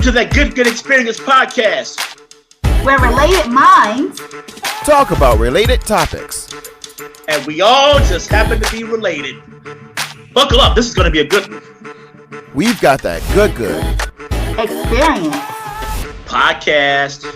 to that Good Experience podcast, where related minds talk about related topics. And we all just happen to be related. Buckle up, this is going to be a good one. We've got that good experience podcast.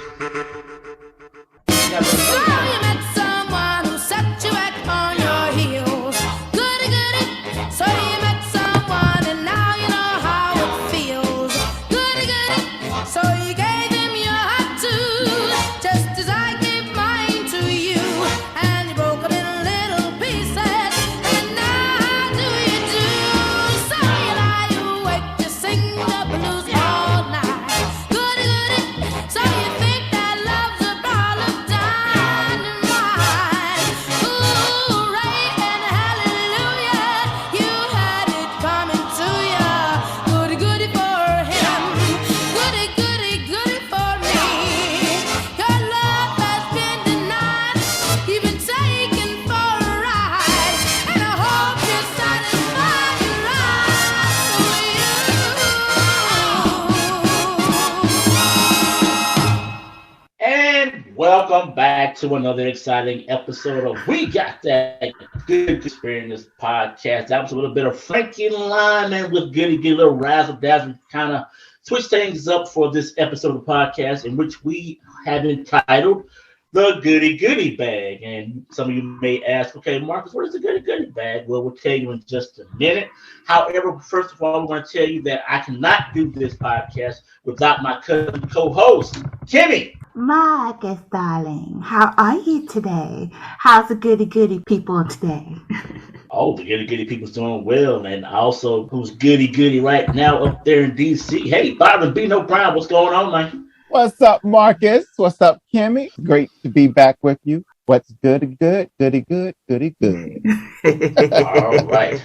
Welcome back to another exciting episode of We Got That Good Experience podcast. That was a little bit of Frankie Lyman with Goody, get a little razzle dazzle, kind of switch things up for this episode of the podcast, in which we have entitled The Goody Bag. And some of you may ask, okay, Marcus, what is the Goody Bag? Well, we'll tell you in just a minute. However, first of all, we want to tell you that I cannot do this podcast without my co-host, Kimmy. Marcus, darling, how are you today? How's the goody people today? Oh, the goody people's doing well, and also who's goody right now up there in DC. Hey, Byron B. No Brown, what's going on, man? What's up, Marcus? What's up, Kimmy? Great to be back with you. What's goody good? All right.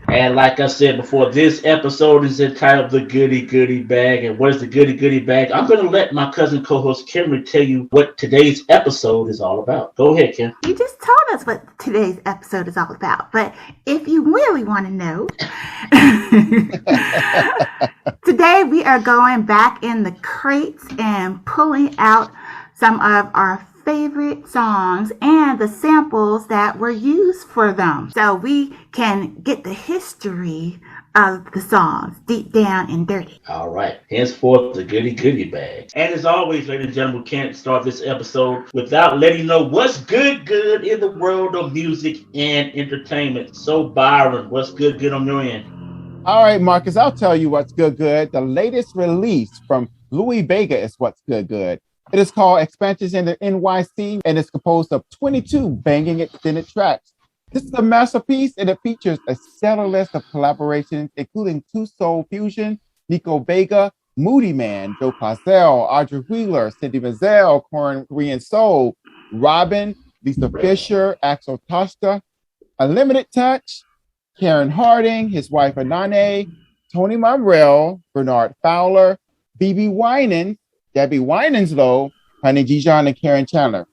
And like I said before, this episode is entitled The Goody Bag. And what is the Goody Bag? I'm going to let my cousin co-host Kimmy tell you what today's episode is all about. Go ahead, Kim. You just told us what today's episode is all about. But if you really want to know, today we are going back in the crates and pulling out some of our favorite songs and the samples that were used for them, so we can get the history of the songs deep down and dirty. All right, henceforth the Goody Bag. And as always, ladies and gentlemen, we can't start this episode without letting you know what's good in the world of music and entertainment. So Byron, what's good on your end? All right, Marcus, I'll tell you what's good. The latest release from Louis Vega is what's good. It is called Expansions in the NYC, and it's composed of 22 banging extended tracks. This is a masterpiece, and it features a stellar list of collaborations, including Two Soul Fusion, Nico Vega, Moody Man, Joe Clazel, Audrey Wheeler, Cindy Mazel, Korean Soul, Robin, Lisa Fisher, Axel Tosta, Unlimited Touch, Karen Harding, his wife Anane, Tony Monreal, Bernard Fowler, BB Winans, Debbie Winslow, Honey Dijon, and Karen Chandler.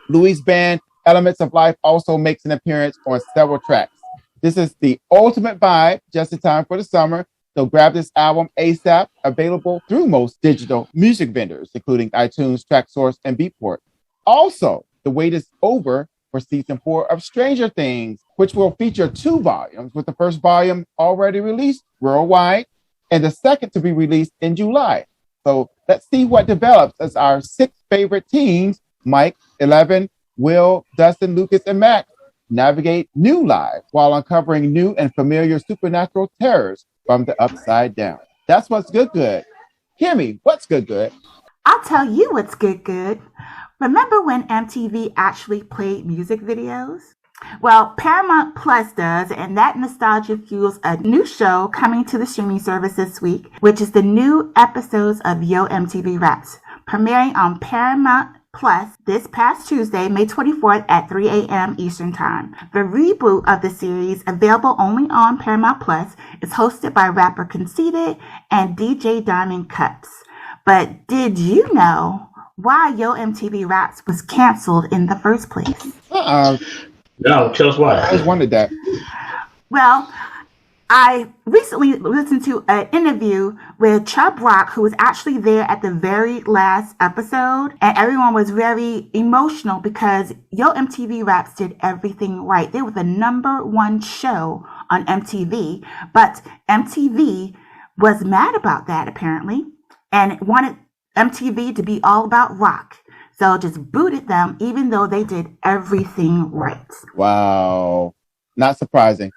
Louis' band Elements of Life also makes an appearance on several tracks. This is the ultimate vibe, just in time for the summer. So grab this album ASAP, available through most digital music vendors, including iTunes, TrackSource, and Beatport. Also, the wait is over for season 4 of Stranger Things, which will feature 2 volumes, with the first volume already released worldwide and the second to be released in July. So let's see what develops as our 6 favorite teens, Mike, 11, Will, Dustin, Lucas, and Max, navigate new lives while uncovering new and familiar supernatural terrors from the upside down. That's what's good. Kimmy, what's good? I'll tell you what's good. Remember when MTV actually played music videos? Well, Paramount Plus does, and that nostalgia fuels a new show coming to the streaming service this week, which is the new episodes of Yo MTV Raps, premiering on Paramount Plus this past Tuesday, May 24th at 3 a.m. Eastern Time. The reboot of the series, available only on Paramount Plus, is hosted by rapper Conceited and DJ Diamond Cuts. But did you know why Yo MTV Raps was canceled in the first place? No, tell us why. I always wondered that. Well, I recently listened to an interview with Chubb Rock, who was actually there at the very last episode, and everyone was very emotional because Yo MTV Raps did everything right. They were the #1 show on MTV, but MTV was mad about that apparently and wanted MTV to be all about rock. So just booted them even though they did everything right. Wow. Not surprising.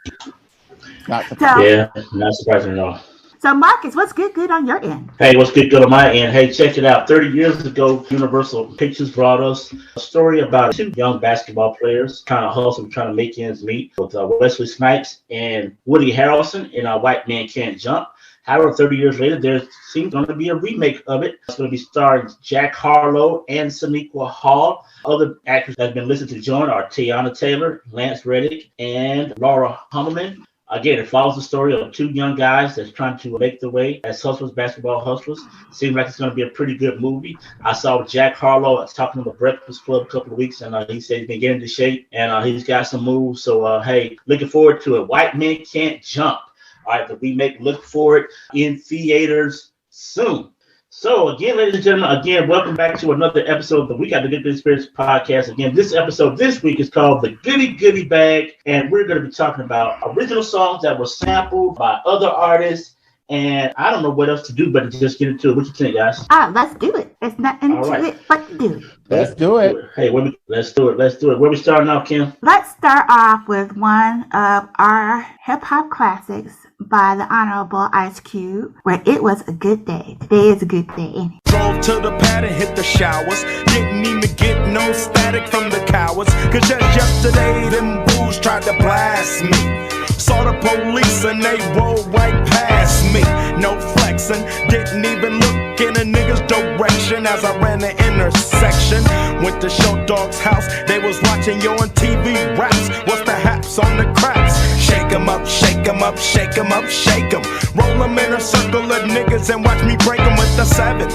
Not surprising at all. So Marcus, what's good on your end? Hey, what's good on my end? Hey, check it out. 30 years ago, Universal Pictures brought us a story about 2 young basketball players trying to hustle, trying to make ends meet with Wesley Snipes and Woody Harrelson in White Man Can't Jump. However, 30 years later, there seems going to be a remake of it. It's going to be starring Jack Harlow and Sonequa Hall. Other actors that have been listed to join are Tiana Taylor, Lance Reddick, and Laura Hummelman. Again, it follows the story of 2 young guys that's trying to make their way as hustlers, basketball hustlers. Seems like it's going to be a pretty good movie. I saw Jack Harlow. I was talking to the Breakfast Club a couple of weeks, and he said he's been getting into shape, and he's got some moves. So, hey, looking forward to it. White Men Can't Jump. All right, the remake, look for it in theaters soon. So again, ladies and gentlemen, welcome back to another episode of the We Got the Good Experience podcast. Again, this episode this week is called the Goody Bag, and we're going to be talking about original songs that were sampled by other artists. And I don't know what else to do but to just get into it. What you think, guys? Let's do it. There's nothing to it but to do it. Let's do it. Hey, let's do it. Where we starting off, Kim? Let's start off with one of our hip-hop classics by the Honorable Ice Cube, where it was a good day. Today is a good day. Drove to the pad and hit the showers. Didn't even get no static from the cowards. Cause just yesterday, them bulls tried to blast me. Saw the police and they rolled right past me. No flexing, didn't even look in a nigga's direction as I ran the intersection. Went to Show Dog's house, they was watching Yo on TV raps. What's the haps on the craps? Shake 'em up, shake 'em up, shake 'em up, shake 'em. Roll 'em in a circle of niggas and watch me break 'em with the 7-11,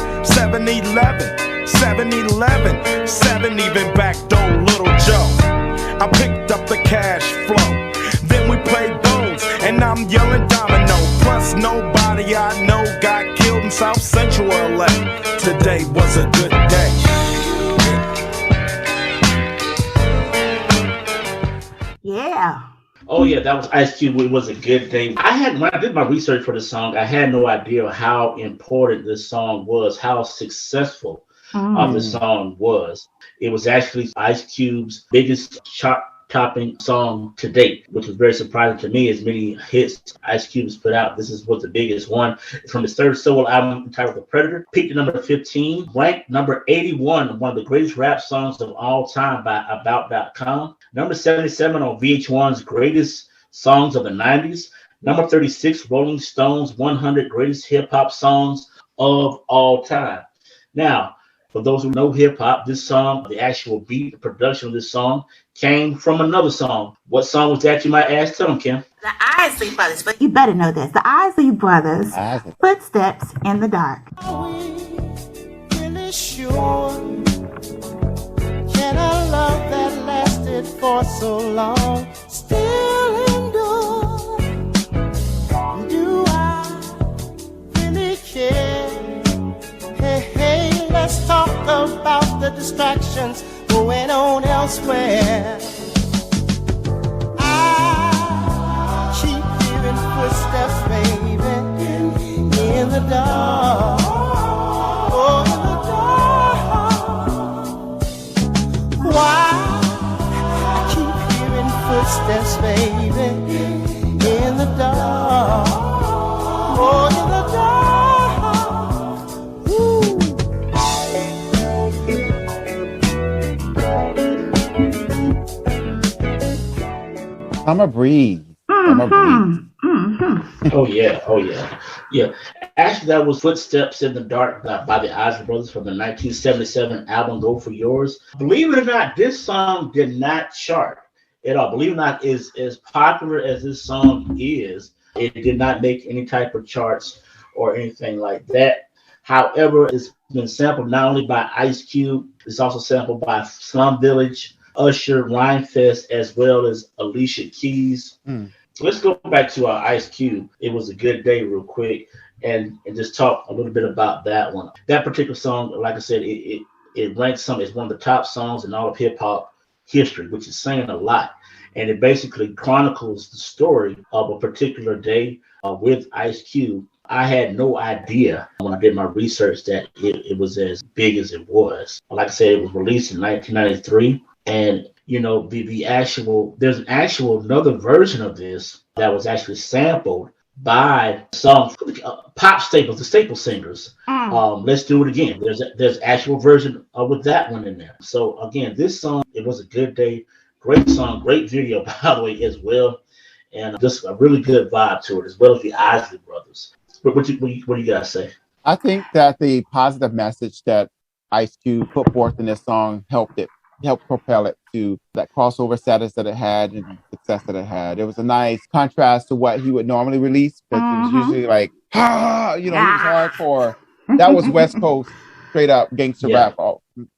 7-11, 7 even backdoor Little Joe. I picked up the cash flow. Then we played bones, and I'm yelling domino. Plus nobody I know got killed in South Central LA. Today was a good day. Yeah. Oh yeah, that was Ice Cube. It was a good day. When I did my research for this song, I had no idea how important this song was, how successful the song was. It was actually Ice Cube's biggest chart-topping song to date, which was very surprising to me. As many hits Ice Cube has put out, this was the biggest one. It's from his 3rd solo album entitled The Predator. Peaked at number 15, ranked number 81, one of the greatest rap songs of all time by About.com. Number 77 on VH1's Greatest Songs of the 90s. Number 36, Rolling Stone's 100 Greatest Hip-Hop Songs of All Time. Now, for those who know hip-hop, this song, the actual beat, the production of this song, came from another song. What song was that, you might ask? Tell them, Kim. The Isley Brothers. But you better know this. The Isley Brothers, Footsteps in the Dark. Are we really sure? Can a love that lasted for so long still endure? Do I really care? Hey, let's talk about the distractions going on elsewhere. I keep hearing footsteps, baby, in the dark. Oh, in the dark. Why? I keep hearing footsteps, baby, in the dark. Oh, in the dark. Summer breeze. Summer breeze. Oh yeah. Actually, that was Footsteps in the Dark by the Isley Brothers from the 1977 album Go For Yours. Believe it or not, this song did not chart at all. Believe it or not, as popular as this song is, it did not make any type of charts or anything like that. However, it's been sampled not only by Ice Cube, it's also sampled by Slum Village, Usher, Rhymefest, as well as Alicia Keys. let's go back to our Ice Cube. It was a good day, real quick, and just talk a little bit about that one. That particular song, like I said, it ranks some. It's one of the top songs in all of hip hop history, which is saying a lot. And it basically chronicles the story of a particular day with Ice Cube. I had no idea when I did my research that it was as big as it was. Like I said, it was released in 1993, and the actual there's an actual another version of this that was actually sampled by some pop staples, the staple singers. Let's do it again. There's actual version with that one in there. So again, this song, it was a good day. Great song, great video by the way as well, and just a really good vibe to it, as well as the Isley Brothers. What do you guys say? I think that the positive message that Ice Cube put forth in this song helped propel it to that crossover status that it had and success that it had. It was a nice contrast to what he would normally release, because it was usually like, he was hardcore. That was West Coast straight up gangster rap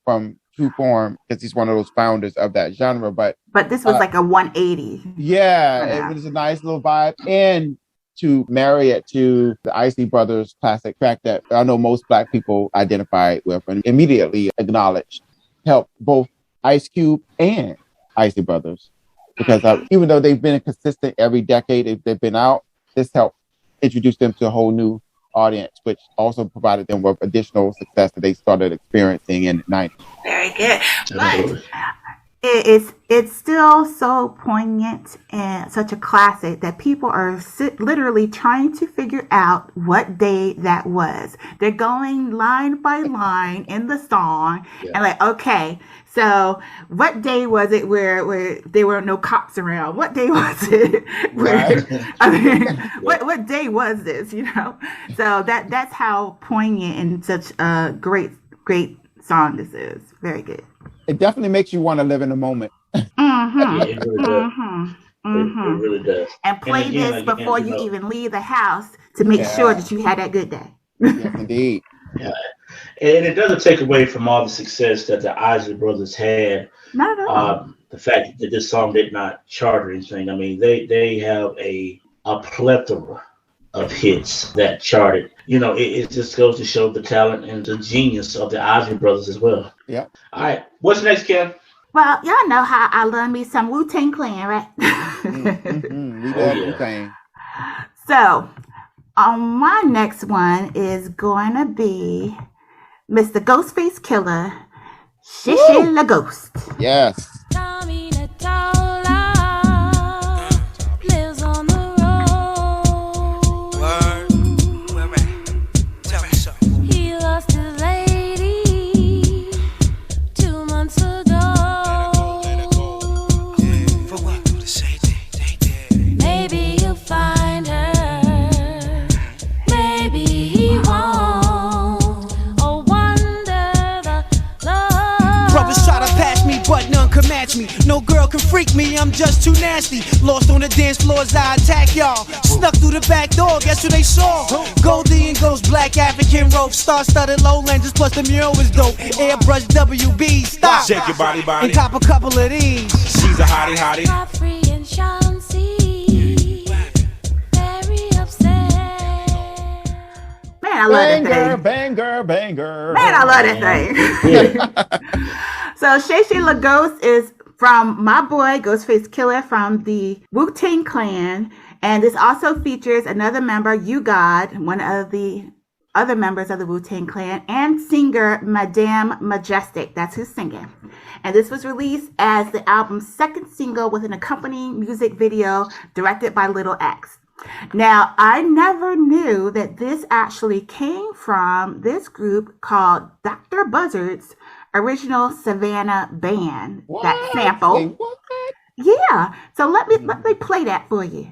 from true form, because he's one of those founders of that genre. But this was like a 180. Yeah, it was a nice little vibe. And to marry it to the Isley Brothers classic track that I know most Black people identify with and immediately acknowledged, helped both Ice Cube and Isley Brothers. Because even though they've been consistent every decade they've been out, this helped introduce them to a whole new audience, which also provided them with additional success that they started experiencing in the 90s. Very good. But it's still so poignant and such a classic that people are literally trying to figure out what day that was. They're going line by line in the song and like, okay, so what day was it where there were no cops around? What day was it? What day was this? So that's how poignant and such a great song this is. Very good. It definitely makes you want to live in the moment. Yeah, it really does. It really does. And play this before you even leave the house to make sure that you had that good day. Yes, indeed. Yeah. And it doesn't take away from all the success that the Isley Brothers had. Not at all. The fact that this song did not chart or anything. I mean, they have a plethora of hits that charted. It just goes to show the talent and the genius of the Isley Brothers as well. Yeah. All right. What's next, Kim? Well, y'all know how I love me some Wu-Tang Clan, right? We love Wu-Tang. So, my next one is going to be Mr. Ghostface Killer, Shishi La Ghost. Yes. No girl can freak me, I'm just too nasty. Lost on the dance floors, I attack y'all. Snuck through the back door, guess who they saw? Goldie and Ghost, black African rope, star-studded lowlanders, plus the mural was dope. Airbrush WB, stop. Shake your body. And cop a couple of these. She's a hottie. Man, I love that thing. Banger. Man, I love that thing. So Shay Shay La Ghost is from my boy Ghostface Killer from the Wu-Tang Clan, and this also features another member, You God, one of the other members of the Wu-Tang Clan, and singer Madame Majestic. That's who's singing. And this was released as the album's second single with an accompanying music video directed by Little X. Now, I never knew that this actually came from this group called Dr. Buzzard's original Savannah Band. What? That sample. What? Yeah. So let me play that for you.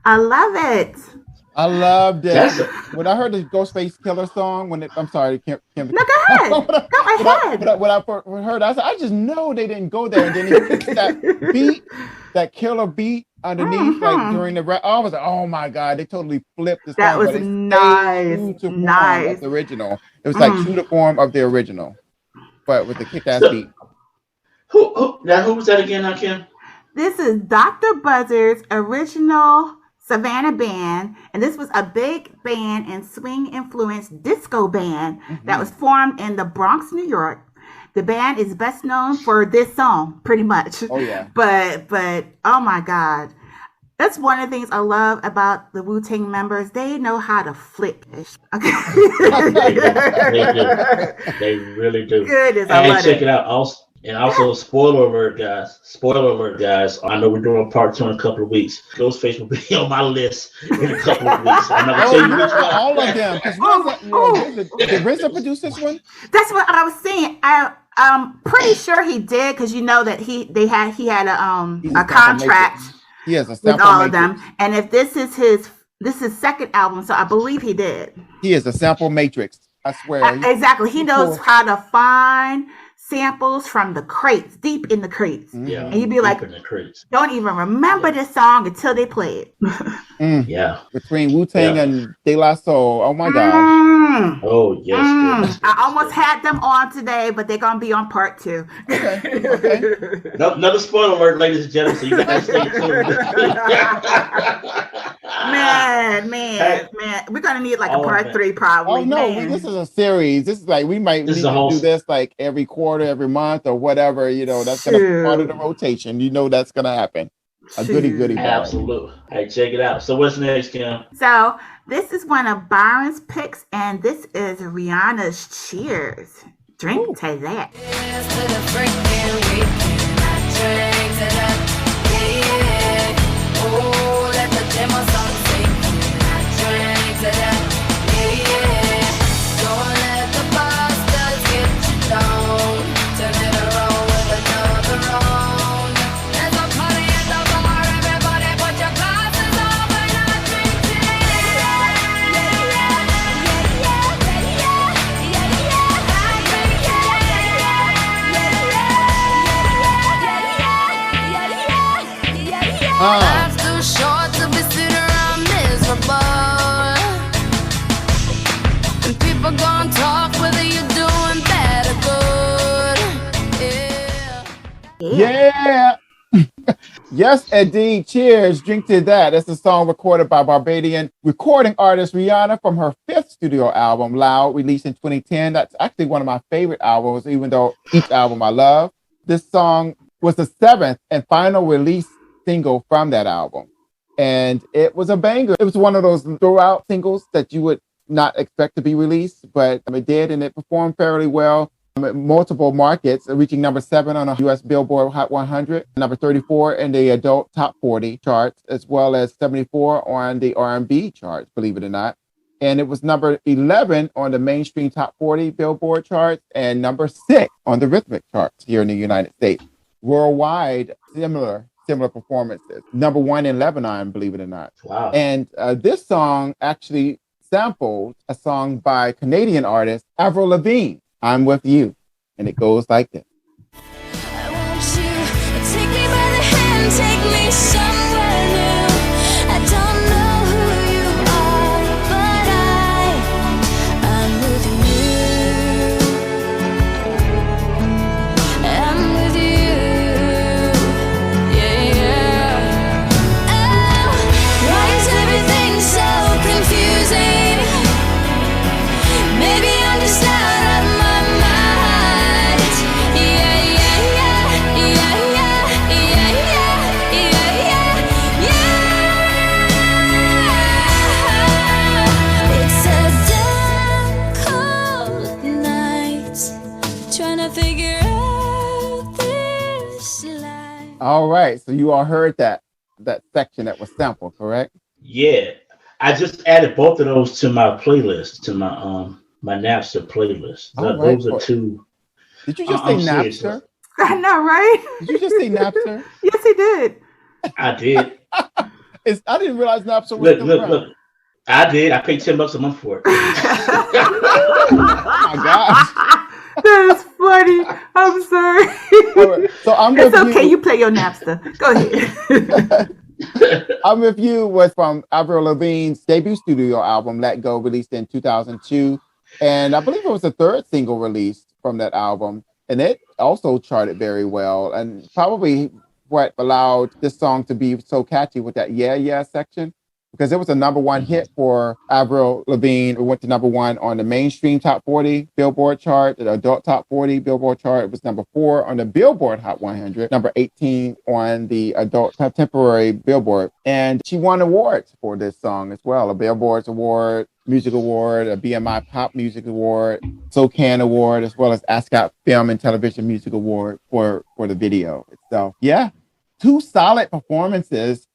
I love it. I loved it. That's When I heard the Ghostface Killer song, I'm sorry, Kim. No, go ahead. Go ahead. When I first heard, I said, I just know they didn't go there. And then he picks that beat, that killer beat underneath, like during the rap. I was like, oh my God, they totally flipped the song. That was nice. Of the original. It was like true to form of the original, but with the kick-ass beat. Who was that again, now, Kim? This is Dr. Buzzard's original Savannah band, and this was a big band and swing-influenced disco band that was formed in the Bronx, New York. The band is best known for this song, pretty much. Oh yeah. But oh my God, that's one of the things I love about the Wu-Tang members. They know how to flip. Okay. They really do. Goodness, I love check it out. Also, spoiler alert, guys. Spoiler alert, guys. I know we're doing part 2 in a couple of weeks. Ghostface will be on my list in a couple of weeks. I'm not gonna tell you which one. All of them. Did RZA produce this one? That's what I was saying. I'm pretty sure he did, because you know that he had a contract He has a with all of them. And if this is his second album, so I believe he did. He is a sample matrix. I swear. Exactly. He knows how to find samples from the crates, deep in the crates. Yeah, and you'd be like, don't even remember this song until they play it. Yeah. Between Wu-Tang and De La Soul. Oh my gosh. Oh, yes. I almost had them on today, but they're going to be on part 2. Okay. Another spoiler alert, ladies and gentlemen, so you guys stay tuned. Man. We're going to need like a part 3 probably. Oh, no, this is a series. This is like, we might need to do this like every quarter, every month, or whatever. You know, that's going to be part of the rotation. You know that's going to happen. A goody. Absolutely. Hey, check it out. So what's next, Kim? So this is one of Byron's picks, and this is Rihanna's Cheers. Drink to that. Life's too short to be sitting around miserable. And people gonna talk whether you're doing bad or good. Yeah. Yes, indeed. Cheers. Drink to that. That's a song recorded by Barbadian recording artist Rihanna from her 5th studio album, Loud, released in 2010. That's actually one of my favorite albums, even though each album I love. This song was the 7th and final release single from that album, and it was a banger. It was one of those throughout singles that you would not expect to be released, but it did, and it performed fairly well in multiple markets, reaching number 7 on the US Billboard Hot 100, number 34 in the adult top 40 charts, as well as 74 on the R&B charts, believe it or not. And it was number 11 on the mainstream top 40 Billboard charts and number 6 on the rhythmic charts here in the United States. Worldwide, similar performances. Number 1 in Lebanon, believe it or not. Wow. And this song actually sampled a song by Canadian artist Avril Lavigne, I'm With You. And it goes like this. I want you, take me by the hand, take me somewhere new. I don't know who you are, but I'm with you. I'm with you. Yeah. Oh, why is everything so confusing? Maybe I'm just out of my mind. It's a damn cold night, trying to figure out this life. All right. So you all heard that section that was sampled, correct? Yeah. I just added both of those to my playlist, to my Napster playlist. Those are 2. Did you just say Napster? I know, right? Did you just say Napster? Yes, he did. I did. I didn't realize Napster was Look, still look, around. look. I did. I paid $10 a month for it. Oh my gosh. That is funny. I'm sorry. All right, so I'm It's with okay. you. You play your Napster. Go ahead. I'm with you was from Avril Lavigne's debut studio album, Let Go, released in 2002. And I believe it was the third single released from that album. And it also charted very well. And probably what allowed this song to be so catchy with that yeah, yeah section. Because it was a number one hit for Avril Lavigne. It went to number one on the mainstream top 40 Billboard chart, the adult top 40 Billboard chart. It was number 4 on the Billboard Hot 100, number 18 on the adult contemporary Billboard. And she won awards for this song as well. A Billboard's Award, Music Award, a BMI Pop Music Award, SOCAN Award, as well as ASCAP Film and Television Music Award for the video itself. Yeah, 2 solid performances.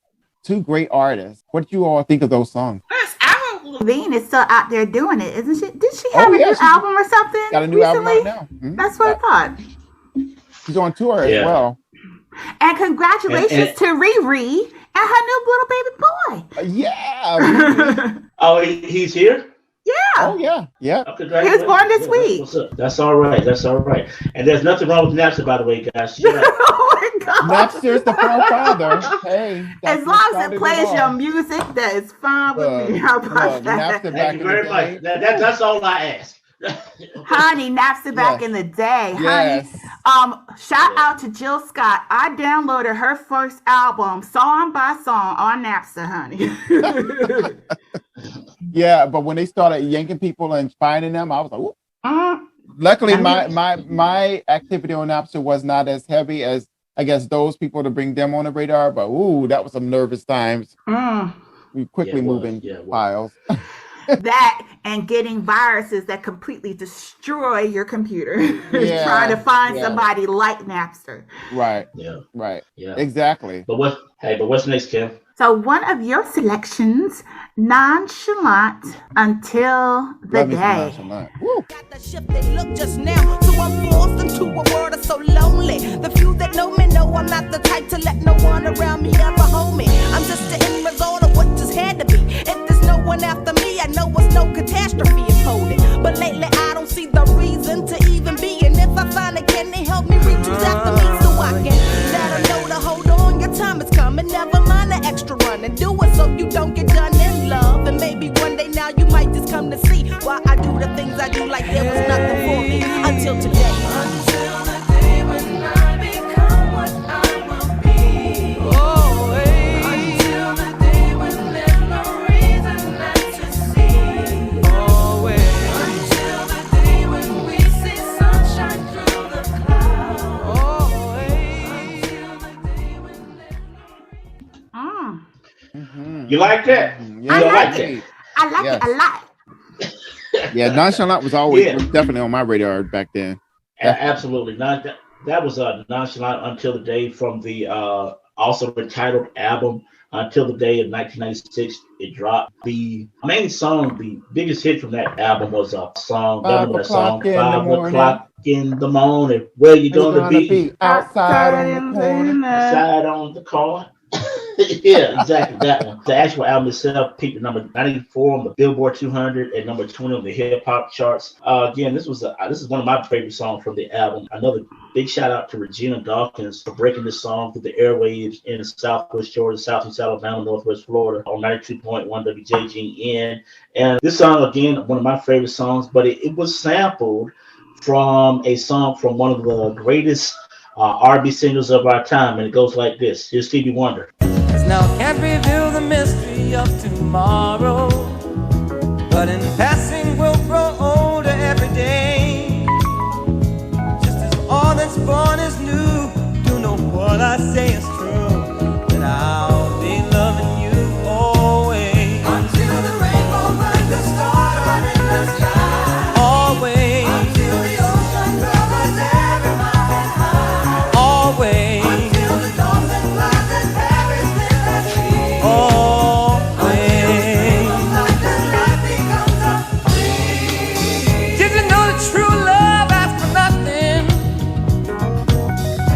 2 great artists. What do you all think of those songs? Avril Lavigne is still out there doing it, isn't she? Did she have a new album or something? Got a new album out now. That's what I thought. She's on tour as well. And congratulations to Riri and her new little baby boy. Yeah. Oh, he's here? Yeah. Oh, yeah. Yeah. Oh, He was born this week. What's up? That's all right. That's all right. And there's nothing wrong with Napster, by the way, guys. Shut up. Oh my God. Napster's the forefather. Hey. As long as it plays your music, that is fine with me. How about that? Thank you very much. That's all I ask. Honey, Napster back in the day. Yes. Honey, shout out to Jill Scott. I downloaded her first album, song by song, on Napster, honey. Yeah, but when they started yanking people and finding them, I was like, ooh. Luckily, my activity on Napster was not as heavy as, I guess, those people to bring them on the radar. But, ooh, that was some nervous times. We quickly moving files. That and getting viruses that completely destroy your computer. Trying to find somebody like Napster. Right. Yeah. Right. Yeah. Exactly. But what's next, Kim? So one of your selections, Nonchalant Until the Day. Got the shifted look just now, so I'm forced into a world that's so lonely. The few that know me know I'm not the type to let no one around me ever hold me. I'm just the end result of what just had to be. If there's no one after me, I know it's no catastrophe unfolding. But lately I don't see the reason to even be. And if I find it, can they help me reach who's after me so I can let them know to hold on, your time is coming. Never mind the extra run and do it so you don't get done in love. And maybe one day now you might just come to see why I do the things I do like there was nothing for me until today. Until the day when I become what I will be. Oh, hey. Until the day when there's no reason not to see. Oh, hey. Until the day when we see sunshine through the clouds. Oh, hey. Until the day when there's no reason. You like that? Yeah, I like that? it. I like it a lot. Yeah, Nonchalant was always was definitely on my radar back then. Absolutely. That was Nonchalant Until the Day from the also retitled album Until the Day in 1996. It dropped. The main song, the biggest hit from that album was a song. 5 o'clock in the 5 morning. o'clock in the morning. Where you gonna be? Outside on the corner. Outside on the corner. Yeah, exactly that one. The actual album itself peaked at number 94 on the Billboard 200 and number 20 on the hip hop charts. Again, this is one of my favorite songs from the album. Another big shout out to Regina Dawkins for breaking this song through the airwaves in Southwest Georgia, Southeast Alabama, Northwest Florida on 92.1 WJGN. And this song, again, one of my favorite songs, but it was sampled from a song from one of the greatest R&B singers of our time, and it goes like this. Here's Stevie Wonder. Now can't reveal the mystery of tomorrow, but in passing we'll grow older every day. Just as all that's born is new, do know what I say is true, that I'll be loving you always. Until the rainbow finds the star in the sky. Always. Until the ocean covers every mountain high. Always. Until the dolphin flies and carries me. Did you know that true love asks for nothing?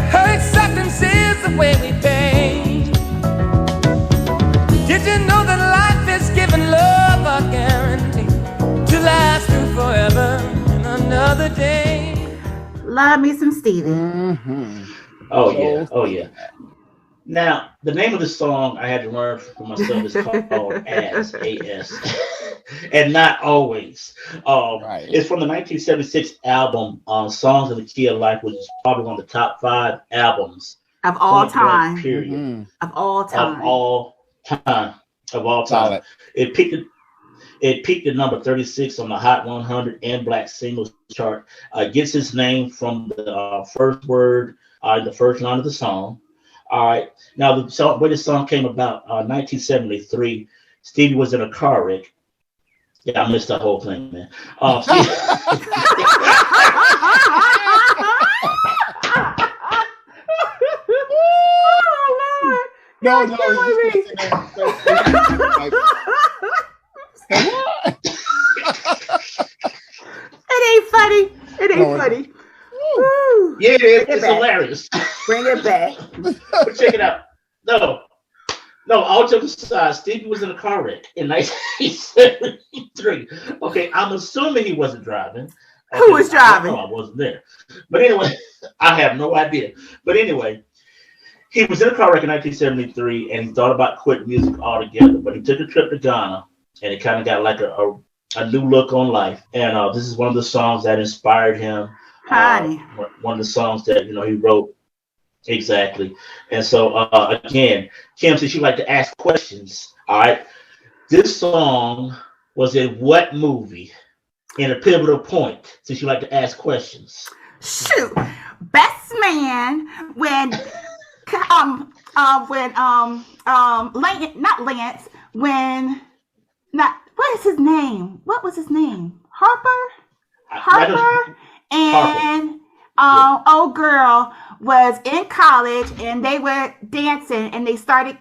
Her acceptance is the way we pay. Love me some Stevie. Mm-hmm. Oh yeah, oh yeah. Now, the name of the song I had to learn for myself is called As, A-S, and not always. Right. It's from the 1976 album, Songs in the Key of Life, which is probably one of the top 5 albums, Of all point blank, time. period, Mm-hmm. Of all time. of all time, of all time. Solid. It peaked at number 36 on the Hot 100 and Black Singles chart. Gets its name from the first word, the first line of the song. All right. Now, the song, when this song came about, 1973, Stevie was in a car wreck. Yeah, I missed the whole thing, man. No, no, you It ain't funny. It ain't funny. Woo. Yeah, Bring it it's back. hilarious. Bring it back. But check it out. No, all jokes aside, Stevie was in a car wreck in 1973. Okay, I'm assuming he wasn't driving. Okay, Who was driving? I wasn't there. But anyway, I have no idea. But anyway, he was in a car wreck in 1973, and he thought about quitting music altogether. But he took a trip to Ghana, and he kind of got like a new look on life. And this is one of the songs that inspired him. Honey. One of the songs that he wrote. Exactly. And so again, Kim, since you like to ask questions, all right, this song was in what movie in a pivotal point, since you like to ask questions? Shoot. Best Man when Lance, what is his name? What was his name? Harper? And old girl was in college, and they were dancing, and they started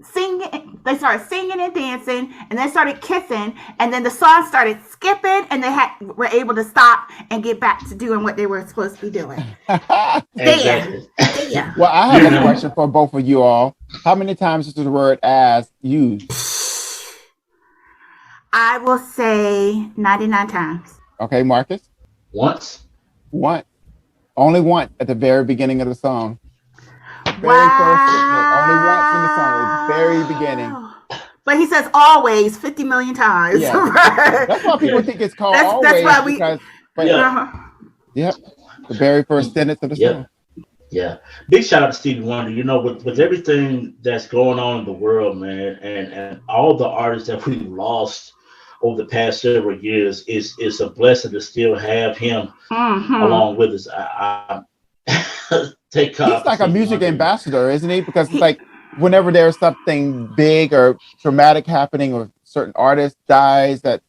singing. They started singing and dancing, and then started kissing, and then the song started skipping, and they were able to stop and get back to doing what they were supposed to be doing. Exactly. There. Well, I have a question for both of you all. How many times is the word "as" used? I will say 99 times. Okay, Marcus? Once. Only once at the very beginning of the song. Only once in the song, the very beginning. But he says always 50 million times. Yeah. That's why people think it's called always. That's why Yep. The very first sentence of the song. Yeah. Big shout out to Stevie Wonder. With everything that's going on in the world, man, and all the artists that we've lost over the past several years, is a blessing to still have him along with us. I take He's like a music ambassador, isn't he? Because it's like whenever there's something big or traumatic happening, or certain artist dies that's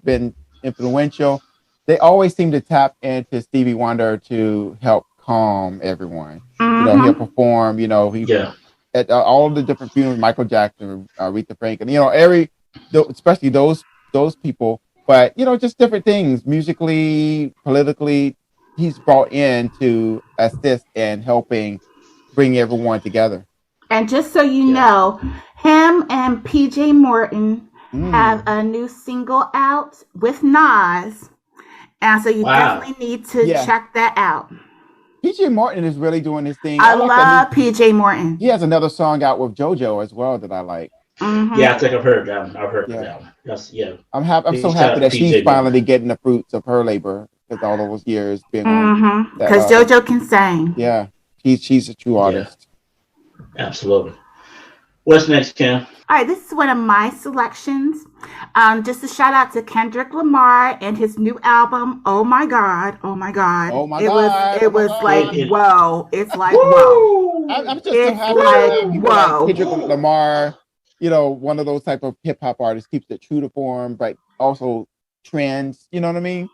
been influential, they always seem to tap into Stevie Wonder to help calm everyone. He'll perform. At all of the different funerals, Michael Jackson, Aretha Franklin. Especially those people. But just different things musically, politically. He's brought in to assist in helping bring everyone together. And just so you know, him and PJ Morton have a new single out with Nas. And so you definitely need to check that out. PJ Morton is really doing his thing. I love PJ Morton. He has another song out with JoJo as well that I like. Yeah, I think I've heard that one. I've heard that one. Yes, yeah. I'm so happy that she's finally getting the fruits of her labor because all those years being on. Because JoJo can sing. Yeah, she's a true artist. Absolutely. What's next, Kim? All right, this is one of my selections. Just a shout out to Kendrick Lamar and his new album. Oh my God! Oh my God! Oh my God! It was like whoa! It's like whoa! I'm just so happy that whoa! Kendrick Lamar, one of those type of hip hop artists, keeps it true to form, but also trends. You know what I mean?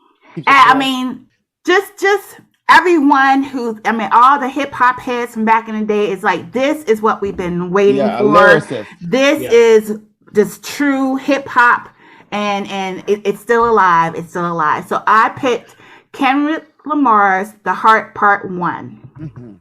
Just everyone all the hip hop heads from back in the day is like, this is what we've been waiting for. This is just true hip hop, and it's still alive. It's still alive. So I picked Kendrick Lamar's "The Heart Part 1."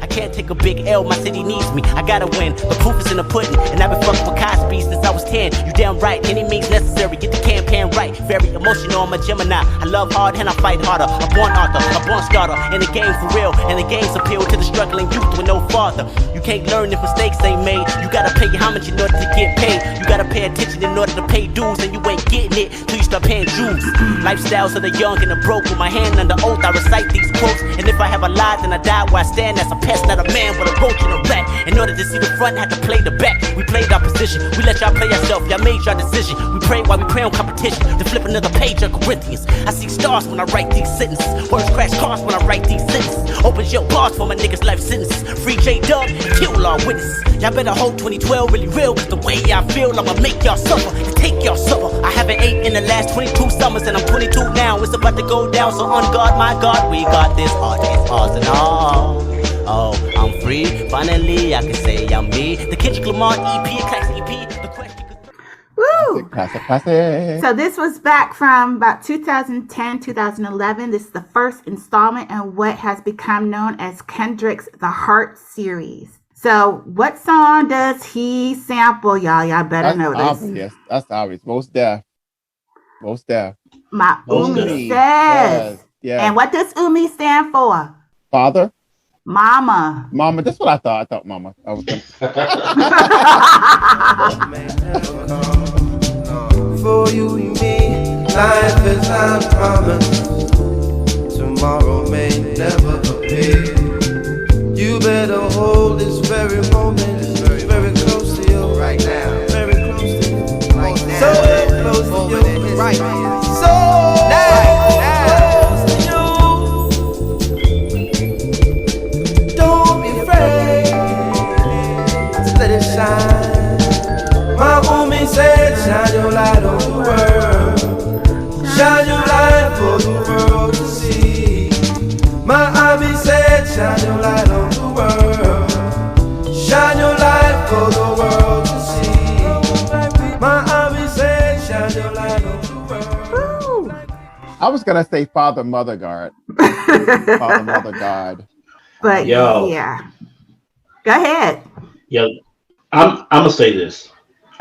I can't take a big L, my city needs me. I gotta win, the proof is in the pudding. And I've been fucking with Cosby since I was 10. You damn right, any means necessary, get the campaign right. Very emotional, I'm a Gemini. I love hard and I fight harder. A born author, a born starter. In the game for real, and the game's appeal to the struggling youth with no father. You can't learn if mistakes ain't made. You gotta pay your homage in order to get paid. You gotta pay attention in order to pay dues. And you ain't getting it till you start paying dues. Lifestyles of the young and the broke. With my hand under oath, I recite these quotes. And if I have a lie, then I die where I stand as a pest, not a man with a roach and a rat. In order to see the front, had to play the back. We played our position, we let y'all play yourself. Y'all made your decision. We pray while we pray on competition. To flip another page of Corinthians. I see stars when I write these sentences. Words crash cars when I write these sentences. Opens your bars for my niggas' life sentences. Free J-Dub, kill all witnesses. Y'all better hope 2012 really real. Cause the way I feel, I'ma make y'all suffer and take y'all supper. I haven't ate in the last 22 summers and I'm 22 now. It's about to go down, so on God, my God, we got this. All these odds and all. Oh, I'm free. Finally, I can say I'm me. The Kendrick Lamar EP, a classic EP. The question. Woo! Classic. So this was back from about 2010, 2011. This is the first installment in what has become known as Kendrick's The Heart series. So what song does he sample, y'all? Y'all better know this. Obvious. That's obvious. Most Def. My Most Umi Def. says. Yes. And what does Umi stand for? Father. Mama. That's what I thought. I thought Mama. I was gonna... For you and me, life is unpromised. Tomorrow may never appear. You better hold this very moment, very close to you right now. Very close to you right now. So close to you right now. So close to you. Don't be afraid to let it shine. My woman said, shine your light on the world. Shine your light for the world to see. My hobby said, shine your light on the world. Shine your light for the world to see. My hobby said, shine your light on the world. I was gonna say Father, Mother, God. Father, Mother, God. But yeah. Go ahead. Yo, I'm gonna say this.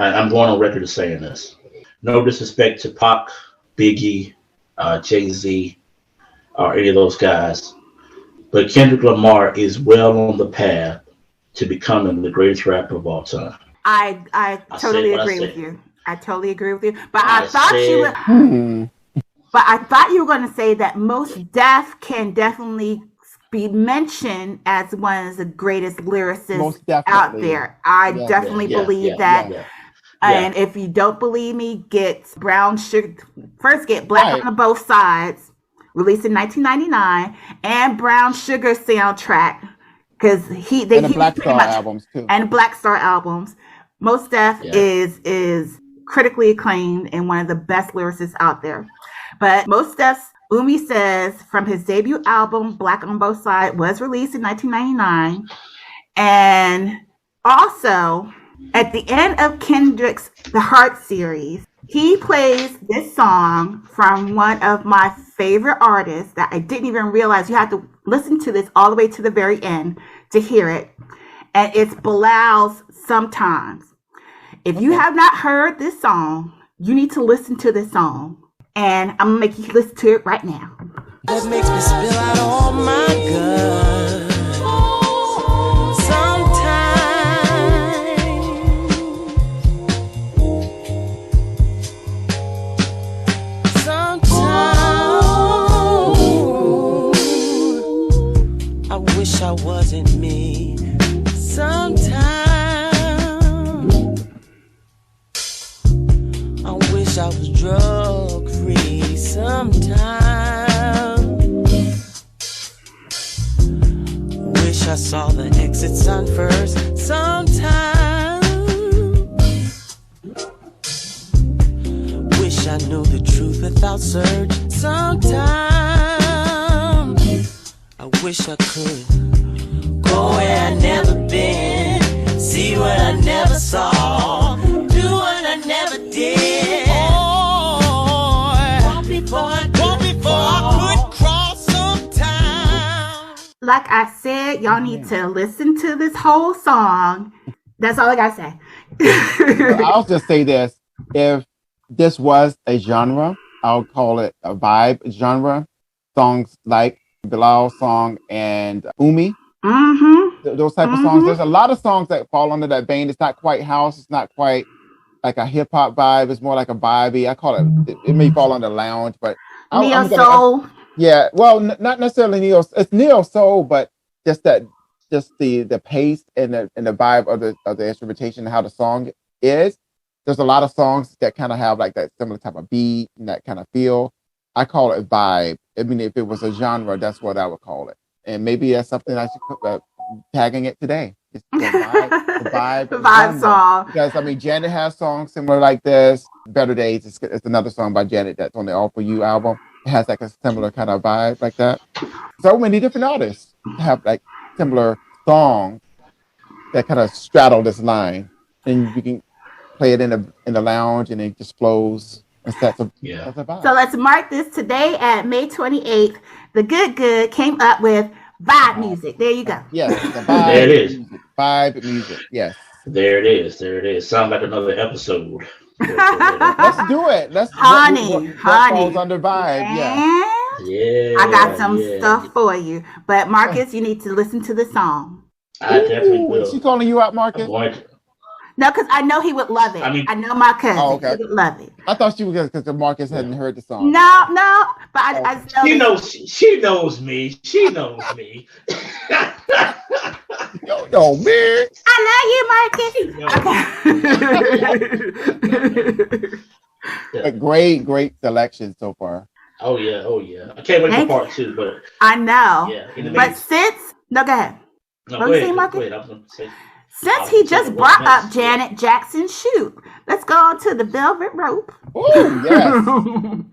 I'm going on record as saying this. No disrespect to Pac, Biggie, Jay-Z, or any of those guys, but Kendrick Lamar is well on the path to becoming the greatest rapper of all time. I totally agree with you. I totally agree with you. But I thought you were going to say that Most Def can definitely be mentioned as one of the greatest lyricists out there. I definitely believe that. And if you don't believe me, get Brown Sugar. First, get Black on Both Sides, released in 1999, and Brown Sugar soundtrack, because the Black Star albums too, and Black Star albums. Most Def is critically acclaimed and one of the best lyricists out there. But Most Def's Umi Says from his debut album Black on Both Sides was released in 1999, and also at the end of Kendrick's The Heart series, he plays this song from one of my favorite artists that I didn't even realize. You have to listen to this all the way to the very end to hear it. And it's Bilal's Sometimes. If you have not heard this song, you need to listen to this song. And I'm going to make you listen to it right now. That makes me spill out all my guts. I wasn't me. Sometimes I wish I was drug free. Sometimes wish I saw the exit sign first. Sometimes wish I knew the truth without search. Sometimes I wish I could go where I never been, see what I never saw, do what I never did. Walk before I could cross sometime. like I said, y'all need to listen to this whole song. That's all I gotta say. I'll just say this: if this was a genre, I'll call it a vibe genre. Songs like Bilal's song and Umi, those type of songs. There's a lot of songs that fall under that vein. It's not quite house. It's not quite like a hip hop vibe. It's more like a vibey. I call it. It may fall under lounge, but Neo soul. Yeah, well, not necessarily neo. It's neo soul, but just the pace and the vibe of the instrumentation and how the song is. There's a lot of songs that kind of have like that similar type of beat and that kind of feel. I call it vibe. I mean, if it was a genre, that's what I would call it. And maybe that's something I should tagging it today. It's the vibe song. Because I mean, Janet has songs similar like this. Better Days. It's another song by Janet that's on the All For You album. It has like a similar kind of vibe like that. So many different artists have like similar songs that kind of straddle this line, and you can play it in the lounge, and it just flows and sets a vibe. So let's mark this today at May 28th. The Good came up with vibe music. There you go. Yes, the vibe. There it is. Vibe music. Yes. There it is. Sounds like another episode. Let's do it. Honey. Falls under vibe. Yeah. I got some stuff for you. But Marcus, you need to listen to the song. I definitely will. Is she calling you out, Marcus? No, because I know he would love it. I know my cousin. Oh, okay. He would love it. I thought she was because Marcus hadn't heard the song. No. But I She knows me. She knows me. You know me. I love you, Marcus. A great selection so far. Oh yeah. I can't wait for part 2, but I know. Yeah. But go ahead. No, what go you ahead. say, Marcus? Go ahead. I was going to say. Since he just brought up Janet Jackson, shoot, let's go on to the Velvet Rope. Oh, yes.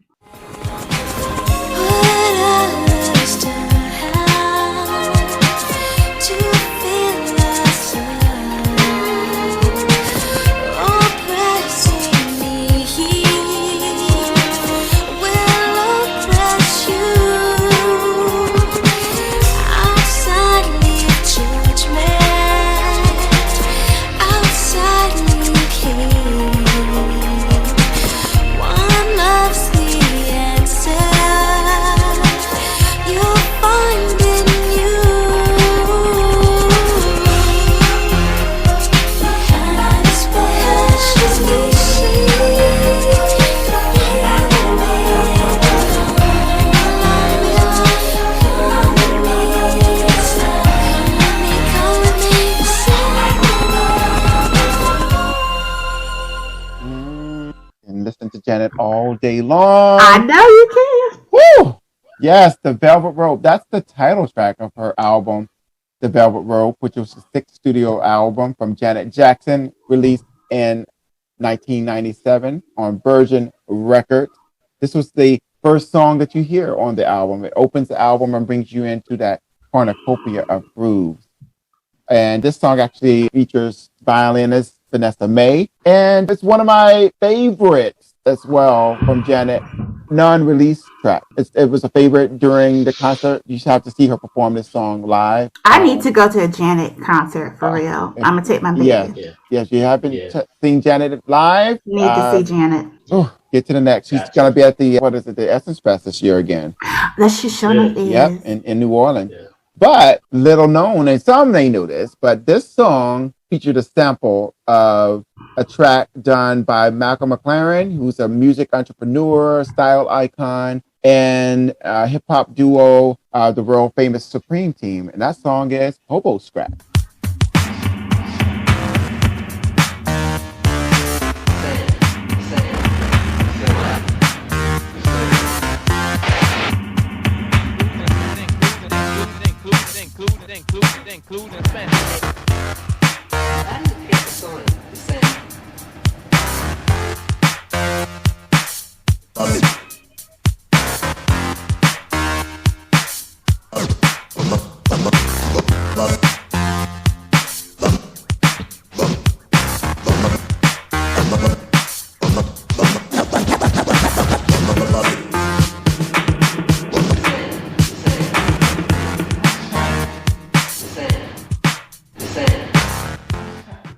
Listen to Janet all day long. I know you can. Woo! Yes, The Velvet Rope. That's the title track of her album, The Velvet Rope, which was the 6th studio album from Janet Jackson, released in 1997 on Virgin Records. This was the first song that you hear on the album. It opens the album and brings you into that cornucopia of grooves. And this song actually features violinist Vanessa Mae, and it's one of my favorites as well from Janet, non-release track. It was a favorite during the concert. You should have to see her perform this song live. I need to go to a Janet concert for real. I'm gonna take my baby. Yes, you haven't seen Janet live. Need to see Janet. Get to the next. She's gonna be at the Essence Fest this year again. That she sure is. Yep, in New Orleans. Yeah. But little known, and some may know this, but this song featured a sample of a track done by Malcolm McLaren, who's a music entrepreneur, style icon, and hip hop duo, the world famous Supreme Team. And that song is Hobo Scrap. Including Spanish. And the people saw it the same.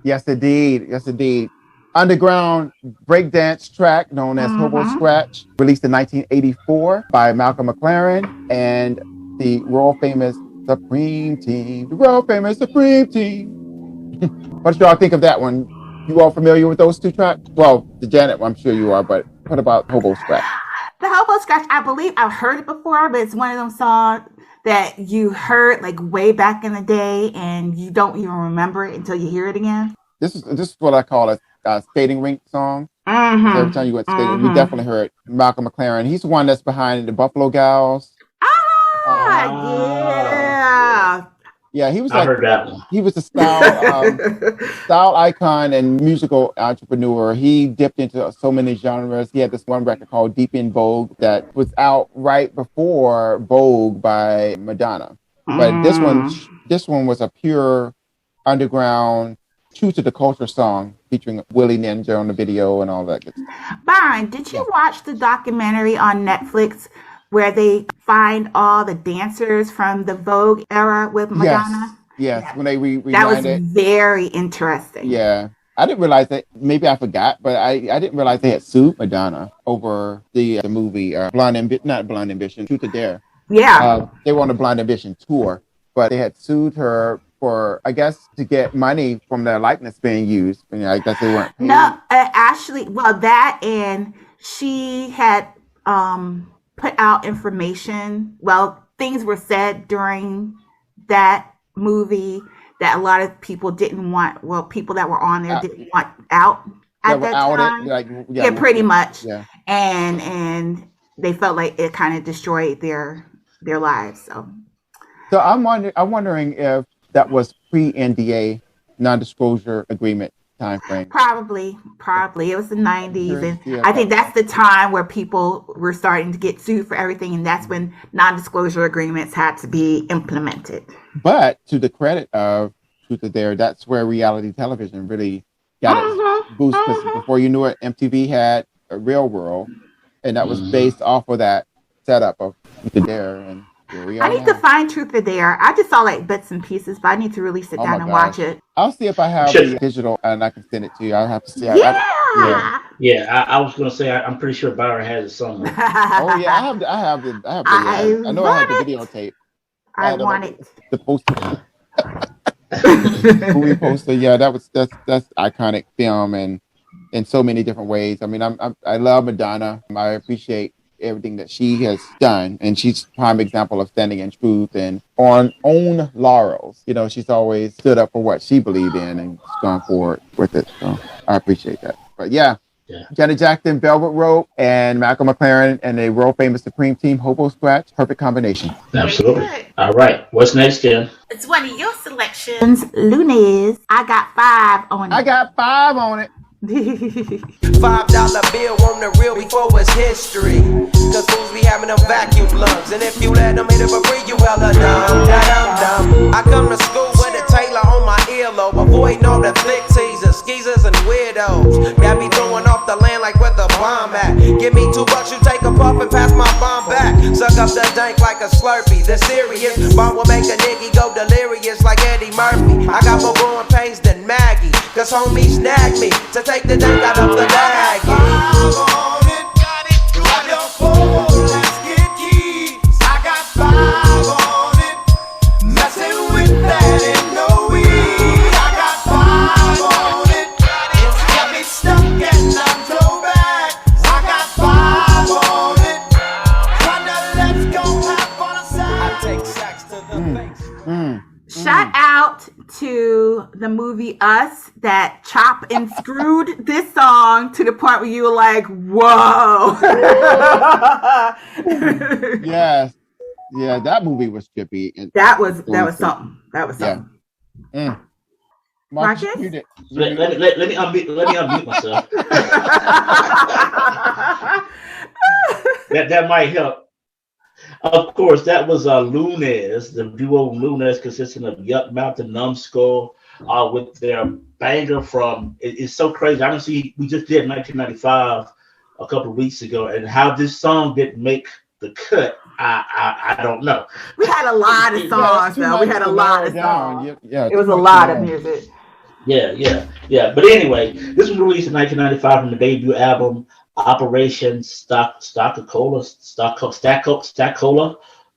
Yes, indeed. Yes, indeed. Underground breakdance track known as Hobo Scratch, released in 1984 by Malcolm McLaren and the world famous Supreme Team. The world famous Supreme Team. What did y'all think of that one? You all familiar with those two tracks? Well, the Janet, I'm sure you are, but what about Hobo Scratch? The Hobo Scratch, I believe I've heard it before, but it's one of those songs that you heard like way back in the day and you don't even remember it until you hear it again. This is what I call a skating rink song. So every time you went skating, we definitely heard Malcolm McLaren. He's the one that's behind the Buffalo Gals. Yeah. Yeah, he was I heard that one. He was a style icon and musical entrepreneur. He dipped into so many genres. He had this one record called Deep in Vogue that was out right before Vogue by Madonna. But this one was a pure underground, true to the culture song featuring Willie Ninja on the video and all that good stuff. Byron, did you watch the documentary on Netflix where they find all the dancers from the Vogue era with Madonna? Yes. When they that was very interesting. Yeah. I didn't realize that. Maybe I forgot, but I didn't realize they had sued Madonna over the movie not Blind Ambition, Truth or Dare. Yeah. They were on the Blind Ambition tour, but they had sued her for, I guess, to get money from their likeness being used. I guess they weren't paid. No, actually, well, that and she had put out information. Well, things were said during that movie that a lot of people didn't want. Well, people that were on there didn't want out at that time. Pretty much. Yeah. And they felt like it kind of destroyed their lives. So I'm wondering if that was pre-NDA, non-disclosure agreement time frame. Probably. It was the 90s. And I think that's the time where people were starting to get sued for everything. And that's when non-disclosure agreements had to be implemented. But to the credit of Truth or Dare, that's where reality television really got its boost. Because before you knew it, MTV had a Real World. And that was based off of that setup of Truth or Dare. And I need to find Truth or Dare. I just saw like bits and pieces, but I need to really sit down and watch it. I'll see if I have the digital and I can send it to you. I'll have to see. Yeah. I was gonna say I'm pretty sure Byron has it somewhere. Oh yeah, I have the. I know I have the videotape. I want it. The poster. Movie poster. Yeah, that's iconic film and in so many different ways. I mean, I love Madonna. I appreciate everything that she has done, and she's a prime example of standing in truth and on own laurels. You know, she's always stood up for what she believed in and gone forward with it. So I appreciate that. But yeah. Janet Jackson, Velvet Rope, and Malcolm McLaren, and a world famous Supreme Team, Hobo Scratch. Perfect combination. Absolutely. All right. What's next, Jen? It's one of your selections, Lunes. I got 5 on it. I got 5 on it. $5 bill on the real before it's history. Cause fools be having them vacuum lungs. And if you let them hit it for free, you hella dumb. I come to school with a Taylor on my earlobe, avoiding all the flick teasers, skeezers, and weirdos that be throwing off the land like where the bomb at. Give me $2, you take a puff and pass my bomb back. Suck up the dank like a Slurpee. The serious bomb will make a nigga go delirious like Eddie Murphy. I got more growing pains than Maggie, cause homies snagged me to take the dank out of the bag. Let's get keys. I got 5 on it. Messing with that ain't no weed. I got 5 on it. It's got me stuck and I'm so bad. I got 5 on it. Let's go have on a side. I take sacks to the face. Shout out to the movie Us that chop and screwed this song to the point where you were like, whoa. Yes. Yeah, that movie was trippy. That was something. That was something. Yeah. Marcus? Let me unmute myself. that might help. Of course, that was Lunes, the duo Lunes, consisting of Yuck Mouth and Numbskull, with their banger from. It's so crazy. I don't see. We just did 1995 a couple of weeks ago, and how this song didn't make the cut, I don't know. We had a lot of songs, though. We had a lot of songs. Yeah, it was a lot of music. yeah. But anyway, this was released in 1995 from the debut album Operation Stackola.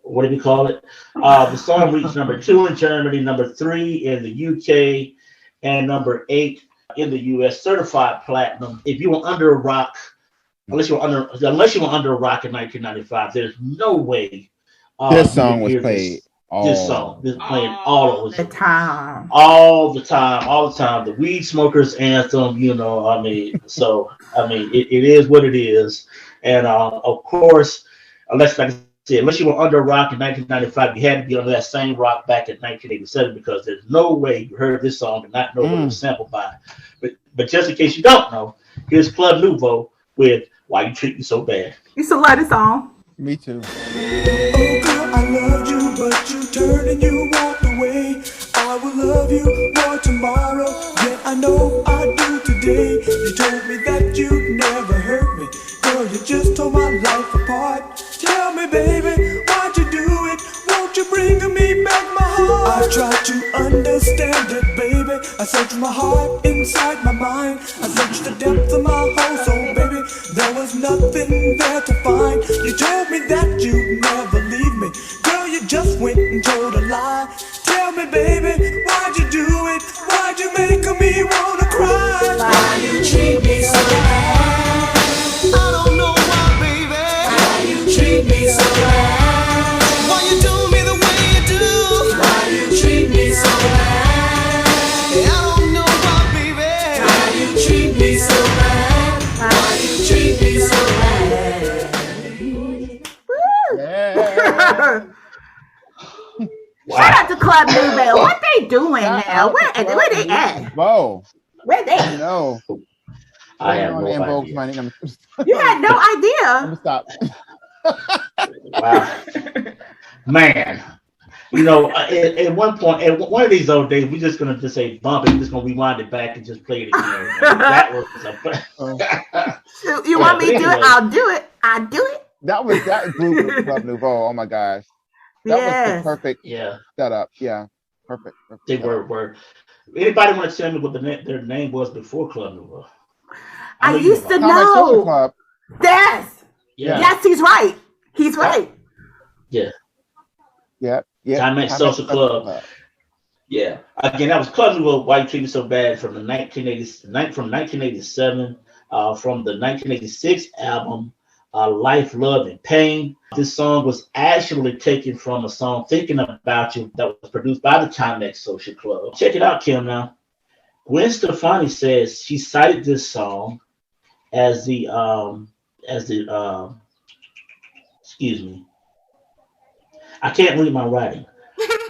What do we call it? The song reached number 2 in Germany, number 3 in the UK, and number 8 in the US. Certified platinum. If you were under a rock, unless you were under a rock in 1995, there's no way This you would song was hear played this song. This playing all the over time. all the time. The weed smokers anthem, I mean, it is what it is. And of course, like I said, unless you were under a rock in 1995, you had to be under that same rock back in 1987 because there's no way you heard this song and not know what it was sampled by. But just in case you don't know, here's Club Nouveau with "Why You Treat Me So Bad." You still love this song? Me too. Oh girl, I loved you, but you turned and you walked away. I will love you more tomorrow than I know I do today. You told me that you'd never hurt me. Girl, you just tore my life apart. Tell me, baby, why'd you do it? Won't you bring me back my heart? I tried to understand it, baby. I searched my heart inside my mind. I searched the depth of my whole soul, baby. There was nothing there to find. You told me that you'd never leave me. Girl, you just went and told a lie. Tell me, baby, why'd you do it? Why'd you make me wanna cry? Why you treat me so bad? I don't know why, baby. Why you treat me so bad? Why you do me the way you do? Why you treat me so bad? I don't know why, baby. Why you treat me so bad? Why you treat me so bad? Yeah. Shout out to Club Nouveau. What they doing now? Where they at? Whoa. Where they? No. I have no Invoke's idea. money. You had no idea. Stop. Wow, man. At one point, at one of these old days, we're just gonna just say bump it. We're just gonna rewind it back and just play it again. That was You want me to do it? I'll do it. I'll do it. That group was Club Nouveau. Oh my gosh. That was the perfect setup. Yeah. Perfect. They were. Anybody want to tell me what their name was before Club Nouveau? I used to Social know. Club. Yes. Yeah. Yes, he's right. He's right. Yeah. Yeah. Yeah. Timex Social Club. Yeah. Again, that was Club Nouveau, Why You Treat Me So Bad from the 1987, from the 1986 album Life, Love, and Pain. This song was actually taken from a song Thinking About You that was produced by the Timex Social Club. Check it out, Kim, now. Gwen Stefani says she cited this song as the excuse me. I can't read my writing.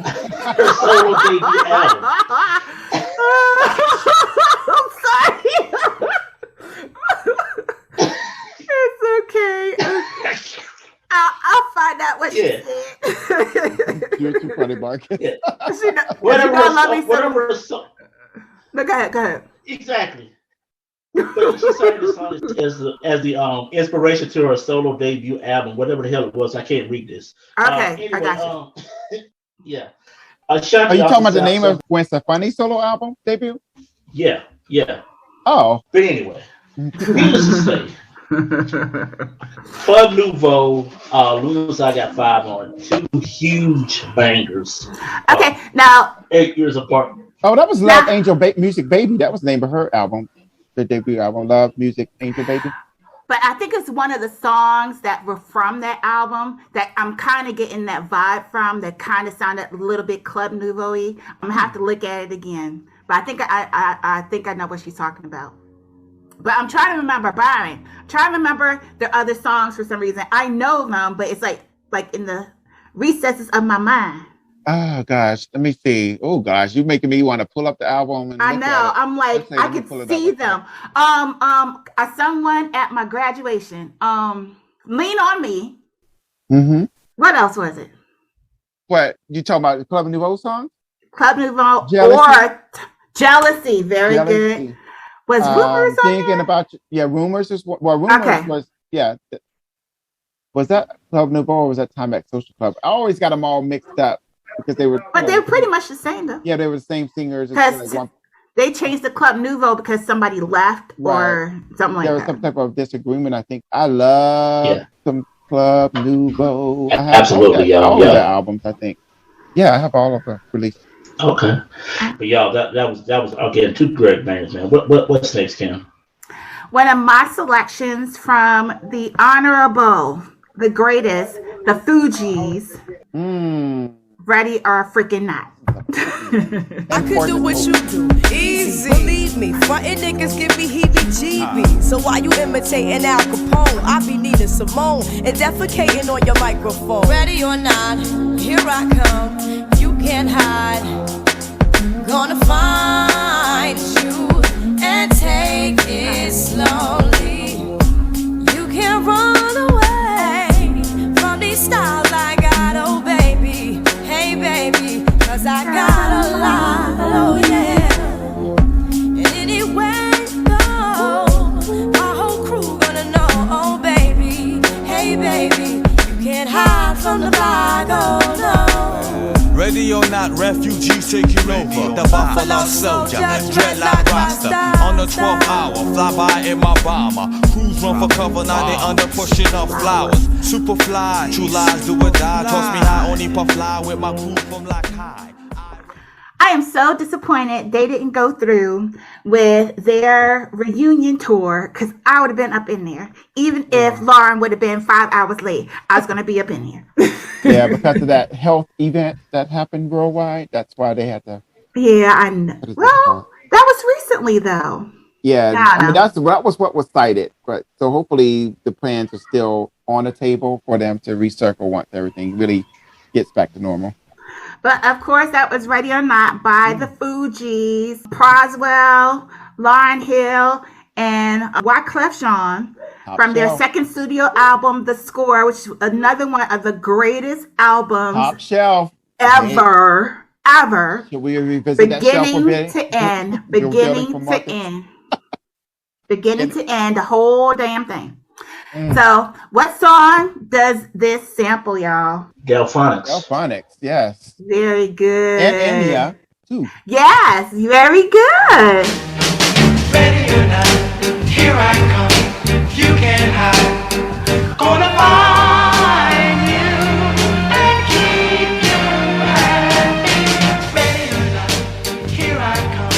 Her solo debut album. I'm sorry. It's okay. I'll find out what she said. You're too funny, Marcus. Yeah. Whatever. No, go ahead. Exactly. But she cited the song as the inspiration to her solo debut album, whatever the hell it was. I can't read this. Okay, anyway, I got you. Yeah. Are you talking about the name of Gwen Stefani's solo album debut? Yeah. Oh. But anyway, needless to say, Club Nouveau, Lose I Got 5 on it. 2 huge bangers. Okay, now 8 years apart. Oh, that was Love Angel Music Baby. That was the name of her album, the debut album, Love Music Angel Baby. But I think it's one of the songs that were from that album that I'm kind of getting that vibe from that kind of sounded a little bit Club Nouveau-y. I'm gonna have to look at it again. But I think I think I know what she's talking about. But I'm trying to remember, Byron. I'm trying to remember the other songs for some reason. I know them, but it's like in the recesses of my mind. Oh gosh, let me see. Oh gosh, you're making me want to pull up the album. And I know. I'm like, I could see them. I sung one at my graduation. Lean on Me. Mm-hmm. What else was it? What you talking about? The Club Nouveau song? Club Nouveau Jealousy. or Jealousy. Very good. Was Rumors on Thinking there? About you. Yeah, Rumors is Rumors was Was that Club Nouveau or was that Timex Social Club? I always got them all mixed up because they were. But they're pretty much the same though. Yeah, they were the same singers. They changed the Club Nouveau because somebody left or something like that. There was some type of disagreement. I think I love some Club Nouveau. I have Absolutely, all of the albums. I think. Yeah, I have all of them released. Okay, but y'all, that was again two great bands, man. What's next, Kim? One of my selections from the honorable, the greatest, the Fugees. Ready or freaking not. I could do what you do, easy. Believe me, frontin' niggas give me heebie-jeebies. So why you imitating Al Capone? I be needing Simone and defecating on your microphone. Ready or not, here I come. You can't hide. Gonna find you and take it slowly. You can't run away from these styles I got, oh baby. Hey baby, 'cause I got a lot, oh yeah. And anywhere you go, my whole crew gonna know, oh baby. Hey baby, you can't hide from the block, oh no. Ready or not, refugees taking over. The Buffalo Soldier, dreadlock roster. On the 12th hour, fly by in my bomber. Crews run for cover, now they under pushing up flowers. Super fly, true lies do or die. Toss me high, only puff fly with my crew from like high. I am so disappointed they didn't go through with their reunion tour because I would have been up in there. Even if Lauren would have been 5 hours late, I was going to be up in there. Yeah, because of that health event that happened worldwide. That's why they had to. Yeah, I know. Well, that was recently, though. Yeah, I mean, that was what was cited. But so hopefully the plans are still on the table for them to recircle once everything really gets back to normal. But of course, that was Ready or Not by the Fugees, Proswell, Lauryn Hill, and Wyclef Jean from their second studio album, The Score, which is another one of the greatest albums Top shelf ever. Should we revisit that shelf a bit? Beginning to end, the whole damn thing. So, what song does this sample, y'all? Delphonics, yes. Very good. And Enya, too. Yes, very good. Ready or not, here I come. You can't hide. Gonna find you and keep you happy. Ready or not, here I come.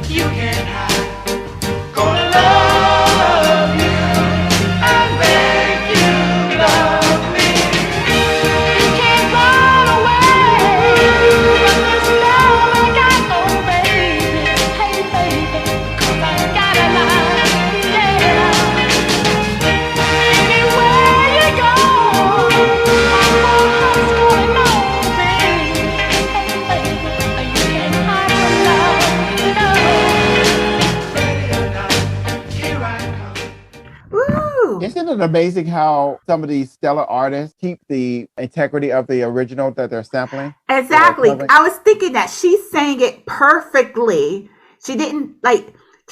You can't hide. Gonna love you. Isn't it amazing how some of these stellar artists keep the integrity of the original that they're sampling? Exactly. I was thinking that she sang it perfectly. She didn't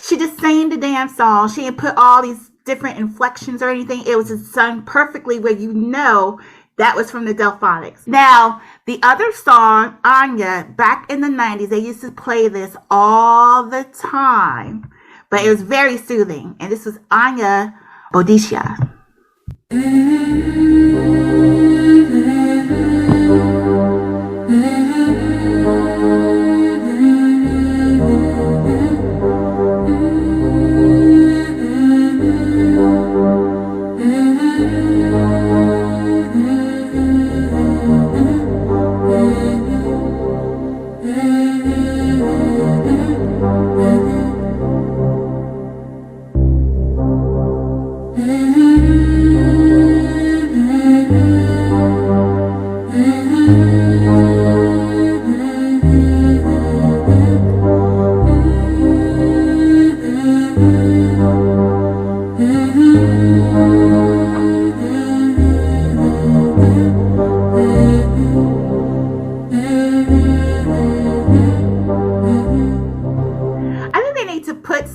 she just sang the damn song. She didn't put all these different inflections or anything. It was just sung perfectly where you know that was from the Delphonics. Now, the other song, Anya, back in the 90s, they used to play this all the time, but it was very soothing. And this was Anya Odisha.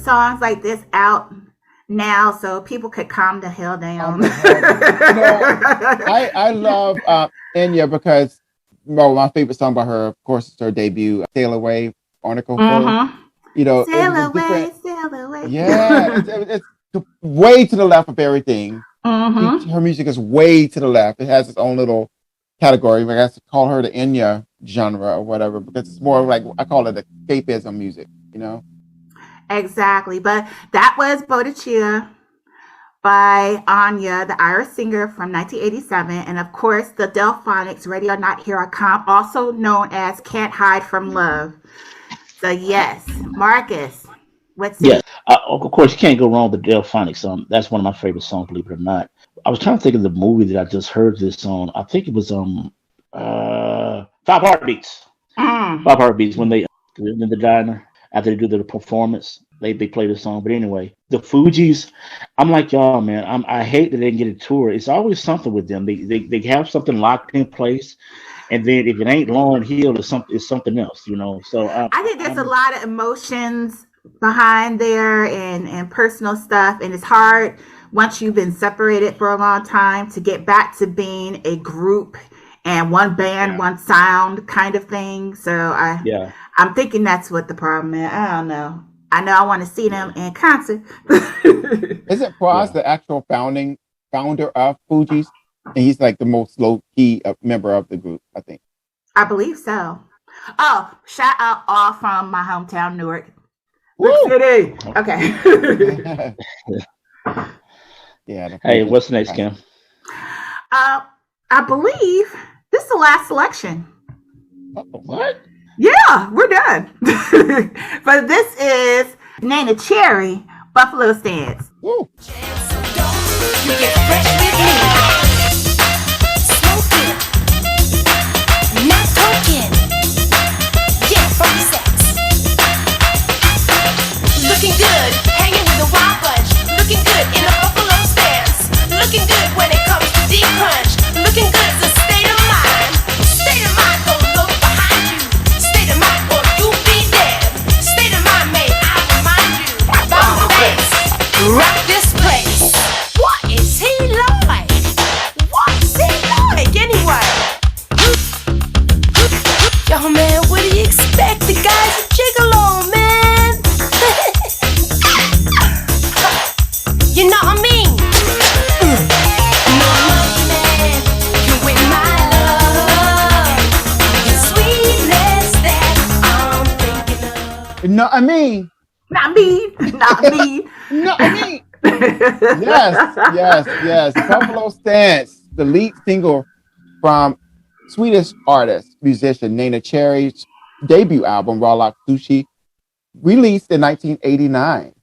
Songs like this out now so people could calm the hell down. I love Enya because my favorite song by her, of course, is her debut, Sail Away, Article 4. You know, it Sail was a away, different. sail away. Yeah, it's way to the left of everything. Mm-hmm. Her music is way to the left. It has its own little category. I guess call her the Enya genre or whatever, because it's more like I call it escapism music. You know. Exactly. But that was Bodicea by Anya, the Irish singer from 1987. And of course, the Delphonics, Ready or Not, Here I Come, also known as Can't Hide from Love. So, yes, Marcus, what's Yes, it? of course, you can't go wrong with the Delphonics song. That's one of my favorite songs, believe it or not. I was trying to think of the movie that I just heard this on. I think it was Five Heartbeats. Mm. Five Heartbeats when they in the diner after they do their performance, they play the song. But anyway, the Fugees, I'm like y'all, man. I hate that they didn't get a tour. It's always something with them. They have something locked in place, and then if it ain't Lauryn Hill, it's something else, you know. So I think there's a I'm lot of emotions behind there and personal stuff. And it's hard once you've been separated for a long time to get back to being a group and one band, yeah one sound kind of thing. So yeah I'm thinking that's what the problem is. I don't know. I know I want to see them yeah in concert. Isn't Pras yeah. the actual founder of Fugees? And he's like the most low key member of the group, I think. I believe so. Oh, shout out all from my hometown, Newark. Brick Woo! City. Okay. Yeah, the Hey, Fugees. what's next, Kim? uh, I believe this is the last selection. What? Yeah, we're done. But this is Nana Cherry, Buffalo Stance. Woo! You get fresh with me. Smoking, not talking. Yeah, funky sex. Looking good, hanging with a wild bunch. Looking good in a buffalo stance. Looking good when it comes to deep crunch. Looking good is a state of mind. State of mind, don't look behind you. State of mind, or you be dead. State of mind, may I remind you about the bass. Rock this place. What is he like? What's he like anyway? Yo, man, what do you expect? The guy's a gigolo, man. You know what I mean? No man can win my love. The sweetness that I'm thinking of. You know what I mean? Not me. Not me. You know what I mean? Yes. Buffalo Stance, the lead single from Swedish artist, musician Nana Cherry's debut album, Raw Lock Sushi, released in 1989.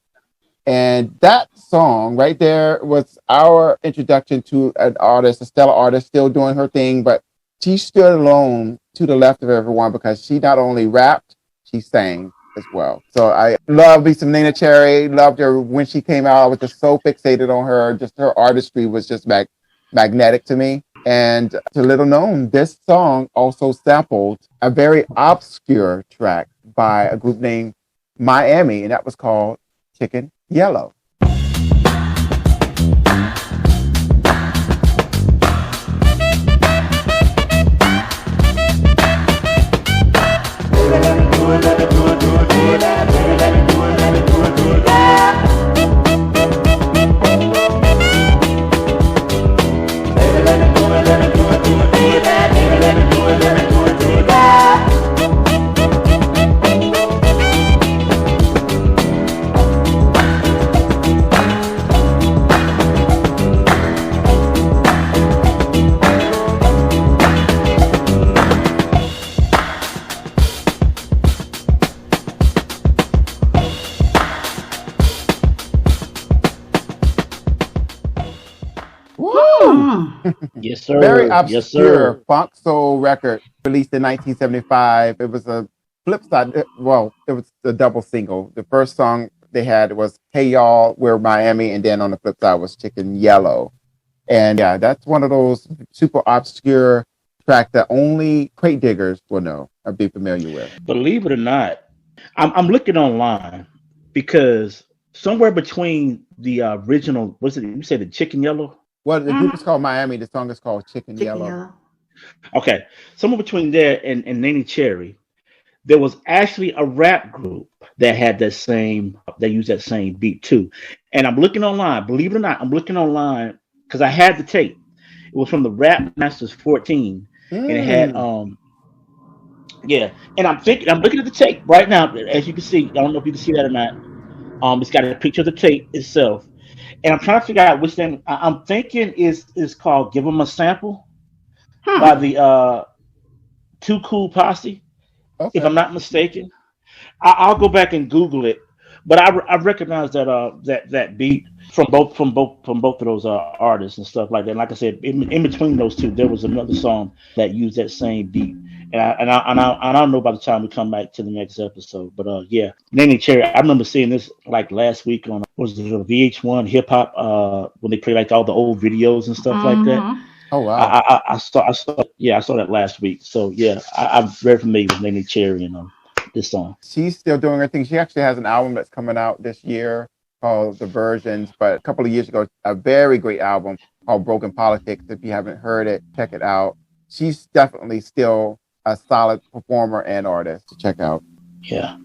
And that song right there was our introduction to an artist, a stellar artist, still doing her thing, but she stood alone to the left of everyone because she not only rapped, she sang as well. So I love me some Nina Cherry, loved her when she came out. I was just so fixated on her. Just her artistry was just magnetic to me. And to little known, this song also sampled a very obscure track by a group named Miami, and that was called Chicken Yellow. Woo! Yes, sir. Very Yes, obscure sir. funk soul record released in 1975. It was a flip side. Well, it was a double single. The first song they had was "Hey Y'all, We're Miami," and then on the flip side was "Chicken Yellow." And yeah, that's one of those super obscure tracks that only crate diggers will know or be familiar with. Believe it or not, I'm looking online because somewhere between the original, what's it? You said the Chicken Yellow. Well, the group is called Miami. The song is called Chicken Chicken Yellow. Yellow. Okay, somewhere between there and Nene Cherry, there was actually a rap group that had that used that same beat too. And I'm looking online, believe it or not, I'm looking online because I had the tape. It was from the Rap Masters 14, and it had yeah. And I'm looking at the tape right now. As you can see, I don't know if you can see that or not. It's got a picture of the tape itself, and I'm trying to figure out which thing I'm thinking is called "Give 'Em a Sample" by the Too Cool Posse, if I'm not mistaken. I'll go back and Google it, but I recognize that beat from both of those artists and stuff like that. And like I said, in between those two, there was another song that used that same beat. And I don't know by the time we come back to the next episode, but yeah, Nanny Cherry. I remember seeing this like last week on was it VH1 Hip Hop when they play like all the old videos and stuff like that. Oh wow! I saw that last week. So yeah, I'm very familiar with Nanny Cherry and this song. She's still doing her thing. She actually has an album that's coming out this year called The Versions, but a couple of years ago, a very great album called Broken Politics. If you haven't heard it, check it out. She's definitely still a solid performer and artist to check out. Yeah.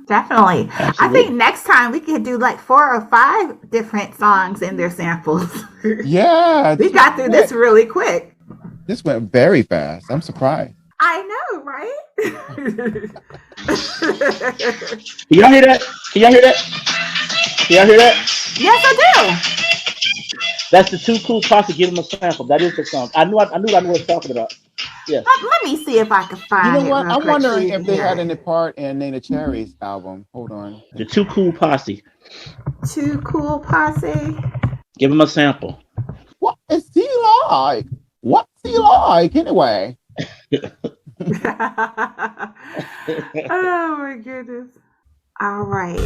Definitely. Absolutely. I think next time we could do like 4 or 5 different songs in their samples. Yeah. We got through this really quick. This went very fast. I'm surprised. I know, right? Can y'all hear that? Can y'all hear that? Can y'all hear that? Yes, I do. That's the Too Cool Posse. Give 'Em a Sample. That is the song. I knew what I was talking about. Yeah. Let me see if I can find it. You know what? real I'm quick so wondering you if can they hear had it. any part in Nana Cherry's album. Hold on. The Too Cool Posse. Too Cool Posse. Give 'Em a Sample. What is he like? What's he like anyway? Oh my goodness. All right.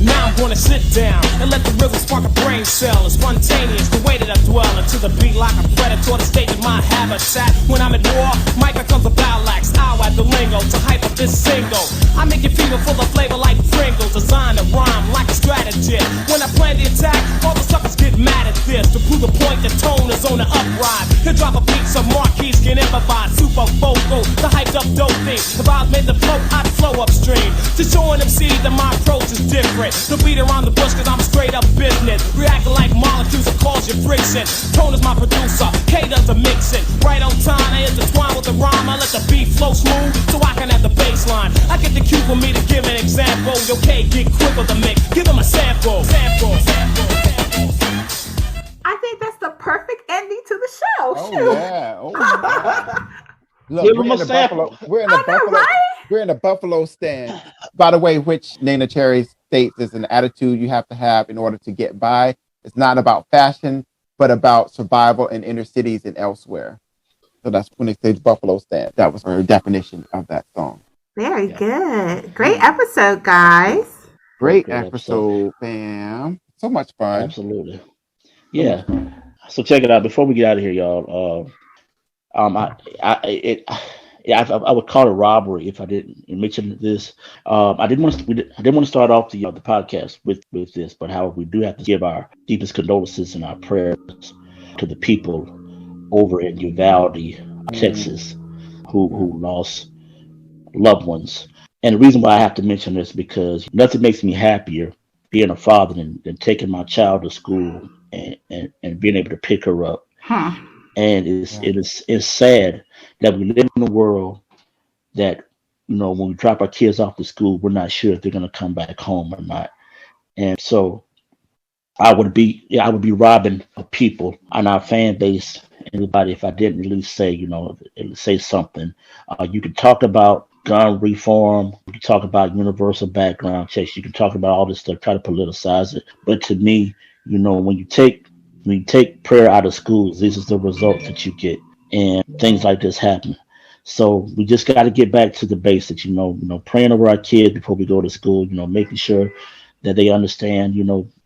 Now I'm gonna sit down and let the rhythm spark a brain cell. It's spontaneous, the way that I dwell into the beat like a predator. The state is my habitat. When I'm at war, mic becomes a ballax. I'll add the lingo to hype up this single. I make it feel full of flavor like Pringles. Design a rhyme like a strategist. When I plan the attack, all the suckers get mad at this. To prove the point, the tone is on the uprise. To drop a beat, some marquees can improvise. Super vocal, the hyped up dope thing. If I was made to float, I'd flow upstream. To showing them see that my approach is different. The beat around the bush, cause I'm straight up business. Reacting like molecules that cause you friction. Tone is my producer, K does the mixing. Right on time, I intertwine with the rhyme. I let the beat flow smooth so I can have the bass line. I get the cue for me to give an example. Yo, K, get quick with the mix. Give him a sample. I think that's the perfect ending to the show. Oh Shoot. yeah. Oh my. Look, Give we're 'em in a the sample. Buffalo. We're in the I know, Buffalo. right? We're in the Buffalo stand. By the way, which Nana Cherry states is an attitude you have to have in order to get by. It's not about fashion, but about survival in inner cities and elsewhere. So that's when they say Buffalo stand. That was her definition of that song. Very good. Great episode, guys. Great Good episode, fam. So much fun. Absolutely. Yeah. So check it out. Before we get out of here, y'all. I would call it robbery if I didn't mention this. I didn't want to start off the podcast with this, but however, we do have to give our deepest condolences and our prayers to the people over in Uvalde, Texas, who lost loved ones. And the reason why I have to mention this because nothing makes me happier being a father than taking my child to school and being able to pick her up. And it's sad that we live in a world that, when we drop our kids off to school, we're not sure if they're going to come back home or not. And so I would be robbing of people on our fan base, everybody, if I didn't at least say something. You can talk about gun reform. You can talk about universal background checks. You can talk about all this stuff, try to politicize it. But to me, when you take prayer out of schools, this is the result that you get. And things like this happen. So we just got to get back to the basics, praying over our kids before we go to school, making sure that they understand,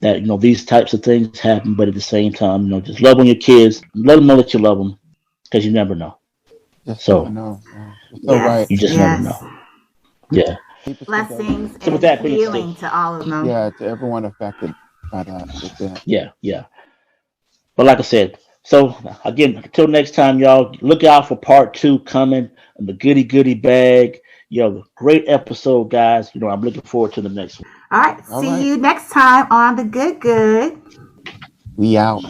that, these types of things happen. But at the same time, just love on your kids. Let them know that you love them because you never know. Just never know. So right. You just never know. Yeah. Blessings So with and that being healing said, to all of them. Yeah, to everyone affected by that event. yeah. But like I said, so again, until next time, y'all, look out for part 2 coming in the goody bag. Great episode, guys. I'm looking forward to the next one. All right. All See right. you next time on The Good Good. We out.